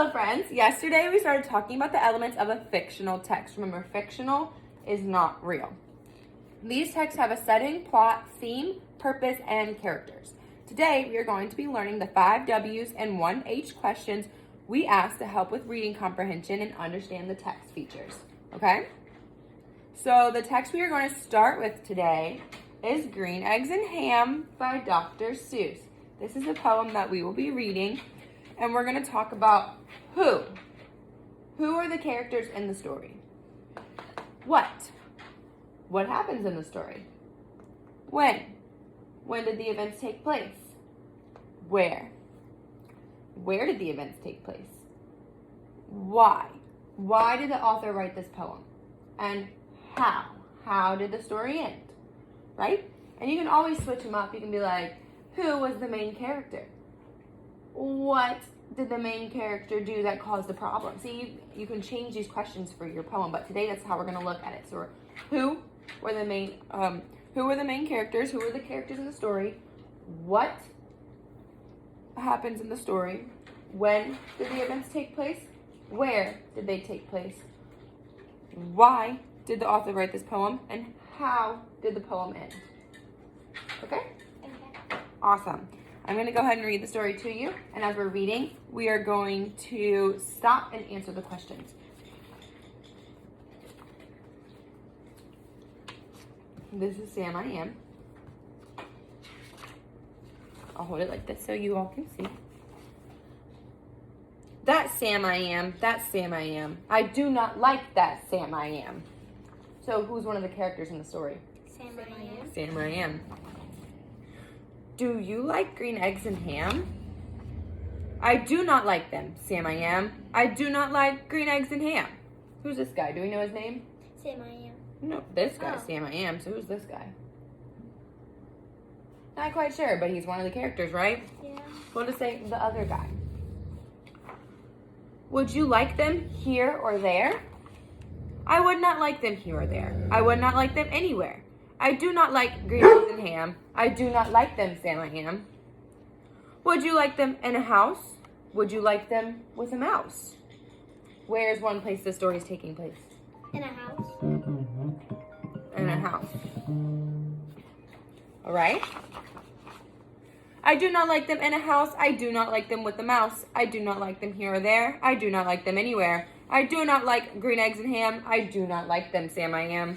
Hello friends, yesterday we started talking about the elements of a fictional text. Remember, fictional is not real. These texts have a setting, plot, theme, purpose, and characters. Today we are going to be learning the 5 W's and 1 H questions we asked to help with reading comprehension and understand the text features. Okay? So the text we are going to start with today is Green Eggs and Ham by Dr. Seuss. This is a poem that we will be reading, and we're going to talk about who. Who are the characters in the story? What? What happens in the story? When? When did the events take place? Where? Where did the events take place? Why? Why did the author write this poem? And how? How did the story end? Right? And you can always switch them up. You can be like, who was the main character? What did the main character do that caused the problem? See, you can change these questions for your poem, but today that's how we're going to look at it. So who were the main characters? Who were the characters in the story? What happens in the story? When did the events take place? Where did they take place? Why did the author write this poem? And how did the poem end? Okay? Awesome. I'm going to go ahead and read the story to you. And as we're reading, we are going to stop and answer the questions. This is Sam I Am. I'll hold it like this so you all can see. That's Sam I Am. That's Sam I Am. I do not like that Sam I Am. So who's one of the characters in the story? Sam I Am. Sam I Am. Do you like green eggs and ham? I do not like them, Sam I Am. I do not like green eggs and ham. Who's this guy? Do we know his name? Sam I Am. No, this guy's Sam I Am. So who's this guy? Not quite sure, but he's one of the characters, right? Yeah. We'll just say the other guy. Would you like them here or there? I would not like them here or there. I would not like them anywhere. I do not like green eggs and ham. I do not like them, Sam I Am. Would you like them in a house? Would you like them with a mouse? Where is one place the story is taking place? In a house. In a house. All right? I do not like them in a house. I do not like them with a mouse. I do not like them here or there. I do not like them anywhere. I do not like green eggs and ham. I do not like them, Sam I Am.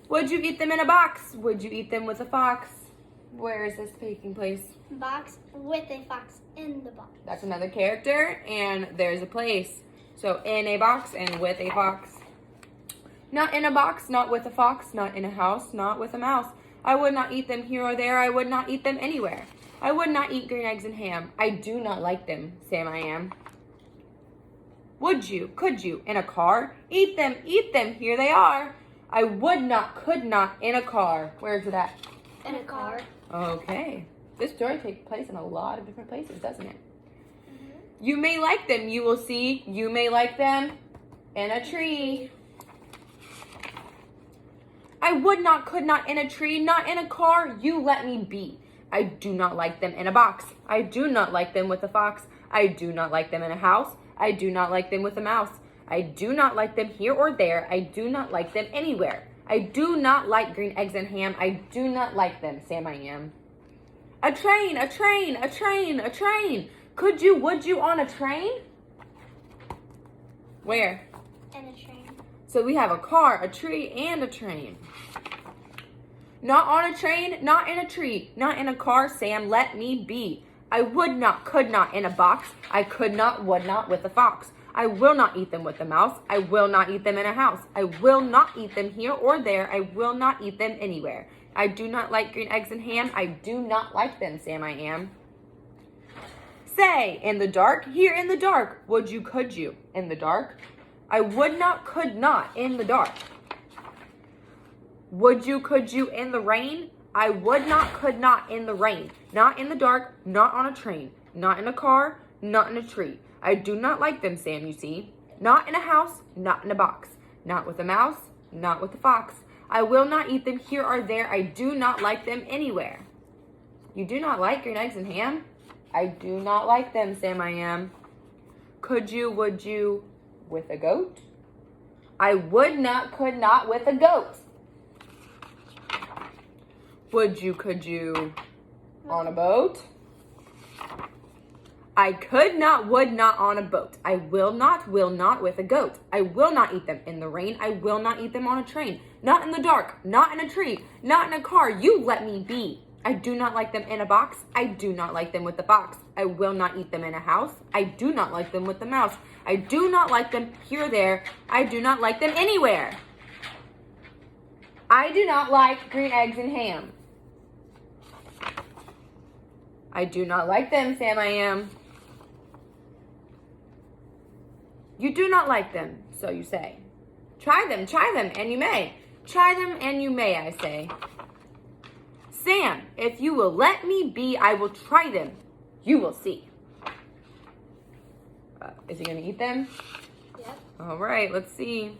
Would you eat them in a box? Would you eat them with a fox? Where is this taking place? Box with a fox in the box. That's another character, and there's a place. So in a box and with a fox. Not in a box, not with a fox, not in a house, not with a mouse. I would not eat them here or there. I would not eat them anywhere. I would not eat green eggs and ham. I do not like them, Sam I Am. Would you, could you, in a car? Eat them, here they are. I would not, could not, in a car. Where's it at? In a car. Okay. This story takes place in a lot of different places, doesn't it? You may like them, you will see. You may like them in a tree. I would not, could not, in a tree, not in a car. You let me be. I do not like them in a box. I do not like them with a fox. I do not like them in a house. I do not like them with a mouse. I do not like them here or there. I do not like them anywhere. I do not like green eggs and ham. I do not like them, Sam I Am. A train, a train, a train, a train. Could you, would you on a train? Where? And a train. So we have a car, a tree, and a train. Not on a train, not in a tree, not in a car, Sam, let me be. I would not, could not in a box. I could not, would not with a fox. I will not eat them with a mouse. I will not eat them in a house. I will not eat them here or there. I will not eat them anywhere. I do not like green eggs and ham. I do not like them, Sam I Am. Say, in the dark, here in the dark. Would you, could you, in the dark? I would not, could not, in the dark. Would you, could you, in the rain? I would not, could not, in the rain. Not in the dark, not on a train, not in a car, not in a tree. I do not like them, Sam, you see. Not in a house, not in a box. Not with a mouse, not with a fox. I will not eat them here or there. I do not like them anywhere. You do not like green eggs and ham? I do not like them, Sam I am. Could you, would you, with a goat? I would not, could not with a goat. Would you, could you, on a boat? I could not, would not on a boat. I will not with a goat. I will not eat them in the rain. I will not eat them on a train. Not in the dark, not in a tree, not in a car. You let me be. I do not like them in a box. I do not like them with the fox. I will not eat them in a house. I do not like them with the mouse. I do not like them here or there. I do not like them anywhere. I do not like green eggs and ham. I do not like them, Sam I am. You do not like them, so you say. Try them, and you may. Try them, and you may, I say. Sam, if you will let me be, I will try them. You will see. Is he going to eat them? Yep. All right, let's see.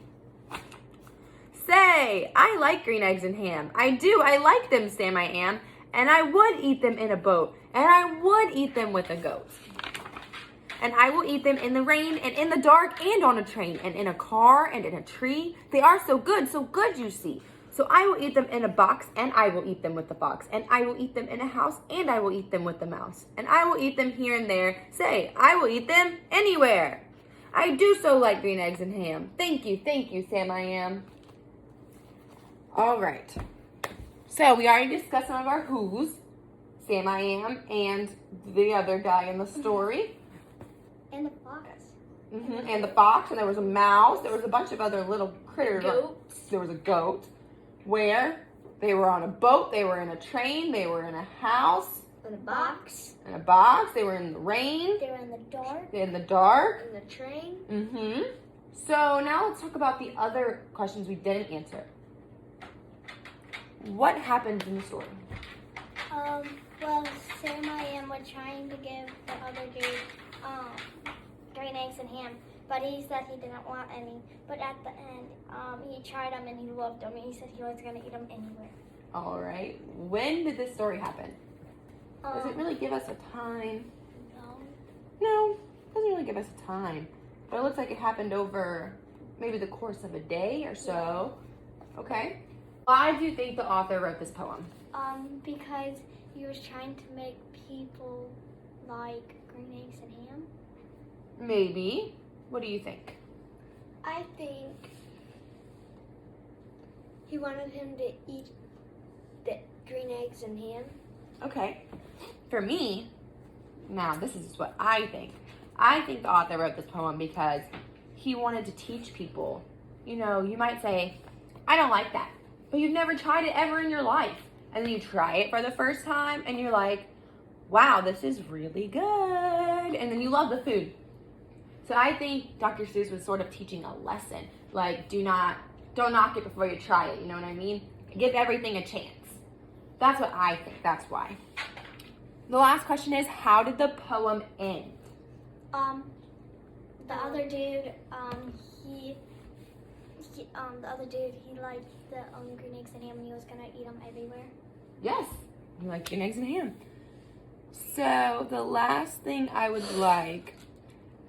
Say, I like green eggs and ham. I do, I like them, Sam I am. And I would eat them in a boat. And I would eat them with a goat. And I will eat them in the rain and in the dark and on a train and in a car and in a tree. They are so good you see. So I will eat them in a box and I will eat them with the fox. And I will eat them in a house and I will eat them with the mouse. And I will eat them here and there. Say, I will eat them anywhere. I do so like green eggs and ham. Thank you, Sam I am. All right. So we already discussed some of our who's, Sam I am, and the other guy in the story. And the fox. And the fox, and there was a mouse. There was a bunch of other little critters. Goats. There was a goat. Where they were on a boat, they were in a train, they were in a house. In a box. In a box. They were in the rain. They were in the dark. In the dark. In the train. So now let's talk about the other questions we didn't answer. What happened in the story? Well, Sam I am was trying to give the other dude green eggs and ham, but he said he didn't want any. But at the end, he tried them and he loved them, and he said he was gonna eat them anywhere. All right. When did this story happen? Does it really give us a time? No, it doesn't really give us a time. But it looks like it happened over maybe the course of a day or so. Okay. Why do you think the author wrote this poem? Because he was trying to make people like green eggs and ham. Maybe. What do you think? I think he wanted him to eat the green eggs and ham. Okay. For me, now this is what I think. I think the author wrote this poem because he wanted to teach people. You know, you might say, I don't like that, but you've never tried it ever in your life. And then you try it for the first time and you're like, wow, this is really good. And then you love the food. So I think Dr. Seuss was sort of teaching a lesson. Like, don't knock it before you try it. You know what I mean? Give everything a chance. That's what I think. That's why. The last question is, how did the poem end? The other dude, he liked the green eggs and ham, and he was gonna eat them everywhere. Yes, you like green eggs and ham. So the last thing I would like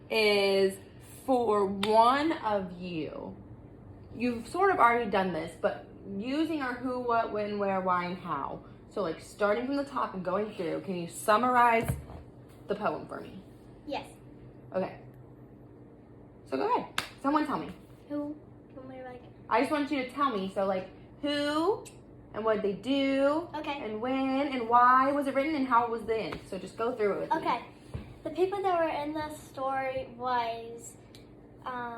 is for one of you, you've sort of already done this, but using our who, what, when, where, why, and how. So like starting from the top and going through, can you summarize the poem for me? Yes. Okay. So go ahead. Someone tell me. Who? Like? I just want you to tell me. So like who and what they do. Okay. And when and why was it written and how was the end. So just go through it with me. Okay. The people that were in the story was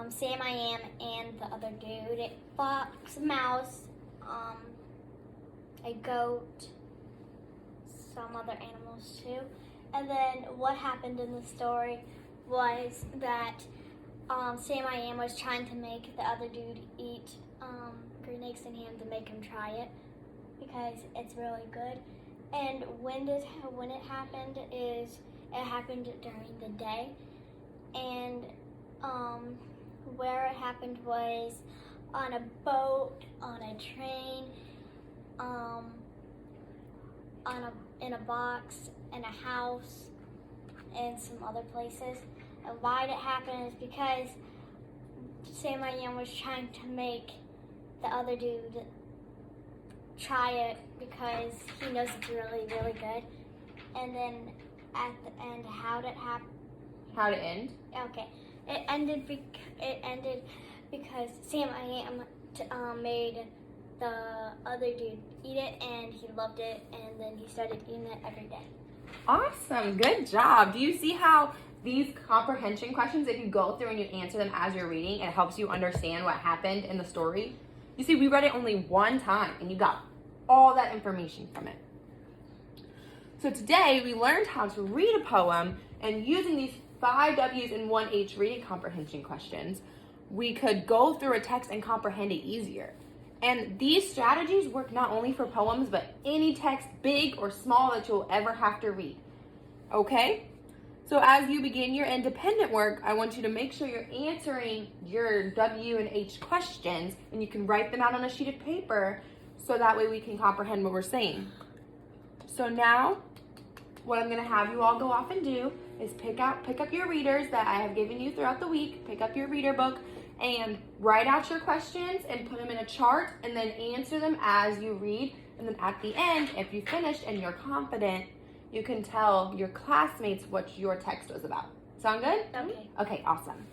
Sam I Am and the other dude, fox, mouse, a goat, some other animals too. And then what happened in the story was that Sam I Am was trying to make the other dude eat green eggs and ham to make him try it because it's really good. And when it happened is it happened during the day, and where it happened was on a boat, on a train, in a box, in a house, in some other places. And why it happened is because Sam I Am was trying to make the other dude try it because he knows it's really, really good. And then at the end, how did it happen? How'd it end? Okay, it ended because Sam I Am made the other dude eat it, and he loved it, and then he started eating it every day. Awesome, good job. Do you see how these comprehension questions, if you go through and you answer them as you're reading, it helps you understand what happened in the story? You see, we read it only one time, and you got all that information from it. So today, we learned how to read a poem, and using these 5 W's and 1 H reading comprehension questions, we could go through a text and comprehend it easier. And these strategies work not only for poems, but any text, big or small, that you'll ever have to read. Okay? So as you begin your independent work, I want you to make sure you're answering your W and H questions, and you can write them out on a sheet of paper so that way we can comprehend what we're saying. So now, what I'm going to have you all go off and do is pick up your readers that I have given you throughout the week, pick up your reader book, and write out your questions and put them in a chart, and then answer them as you read. And then at the end, if you finished and you're confident, you can tell your classmates what your text was about. Sound good? Okay. Okay, awesome.